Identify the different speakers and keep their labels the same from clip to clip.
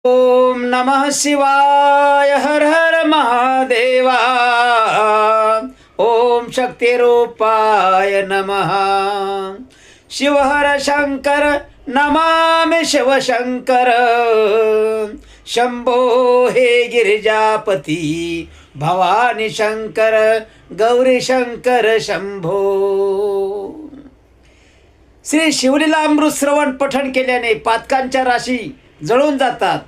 Speaker 1: ओम नमः शिवाय हर हर महादेवा। ओम शक्ति रूपाय नमः। शिव हर शंकर नमामि शिव शंकर। शंभो हे गिरिजापती भवानी शंकर गौरी शंकर शंभो। श्री शिवलीला अमृत श्रवण पठण केल्याने पातकांच्या राशी जळून जातात.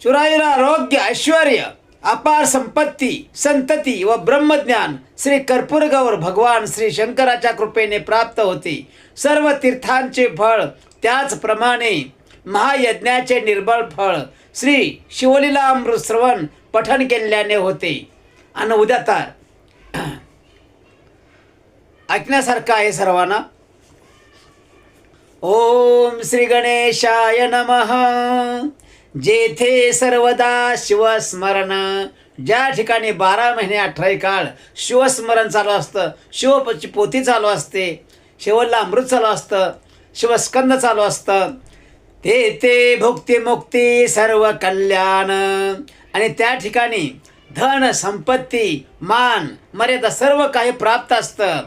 Speaker 1: चिरायुला आरोग्य, ऐश्वर्य, अपार संपत्ती, संतती व ब्रह्मज्ञान श्री कर्पूरगौर भगवान श्री शंकराच्या कृपेने प्राप्त होते. सर्व तीर्थांचे फळ, त्याचप्रमाणे महायज्ञाचे निर्बळ फळ श्री शिवलीला अमृत श्रवण पठण केल्याने होते. आणि उद्या तर ऐकण्यासारखं आहे सर्वांना. ओम श्री गणेशाय नमः. जेथे सर्वदा शिवस्मरण, ज्या ठिकाणी 12 महिने 18 काळ शिवस्मरण चालू असतं, शिवची पोथी चालू असते, शिवला अमृत चालू असतं, शिवस्कंद चालू असतं, ते भुक्ती मुक्ती सर्व कल्याण. आणि त्या ठिकाणी धन संपत्ती मान मर्यादा सर्व काही प्राप्त असतं.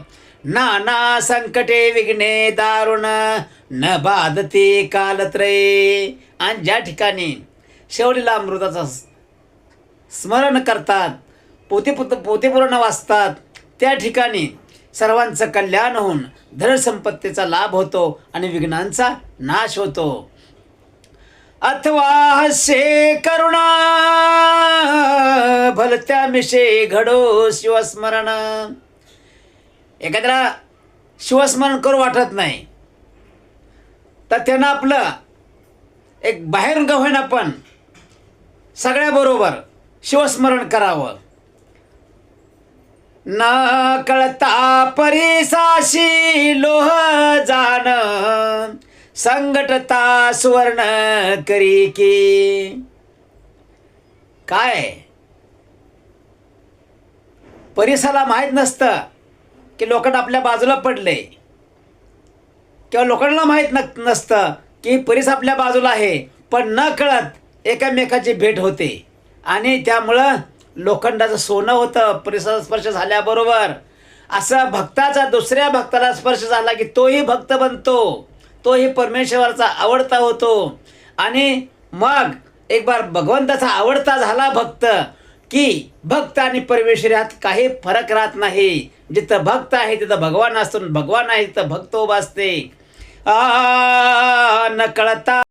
Speaker 1: नाना संकटे विघ्ने दारुण न बाधते कालत्रये. आणि ज्या ठिकाणी शिवलीला अमृताचं स्मरण करतात, पोते पूर्ण वाचतात, त्या ठिकाणी सर्वांचं कल्याण होऊन धनसंपत्तीचा लाभ होतो आणि विघ्नांचा नाश होतो. अथवा हस्ये करुणा भलत्या मिशे घडो शिवस्मरण. एखाद्याला शिवस्मरण करू वाटत नाही तर त्यानं आपलं एक बाहेरून का होईना पण सगळ्याबरोबर शिवस्मरण करावं. न कळता परिसाशी लोह जाण, संघटता सुवर्ण करी की. काय परिसाला माहीत नसतं की लोखंड आपल्या बाजूला पडले, किंवा लोकांना माहीत नसतं की परीस आपल्या बाजूला आहे, पण न कळत एकमेकाची भेट होते आणि त्यामुळं लोखंडाचं सोनं होतं परिसराचा स्पर्श झाल्याबरोबर. असं भक्ताचा दुसऱ्या भक्ताला स्पर्श झाला की तोही भक्त बनतो, तोही परमेश्वराचा आवडता होतो. आणि मग एक बार भगवंताचा आवडता झाला भक्त की भक्त आणि परमेश्वर यात काही फरक राहत नाही. जिथं भक्त आहे तिथं भगवान असतो, भगवान आहे तिथं भक्त उभा असते. न कळता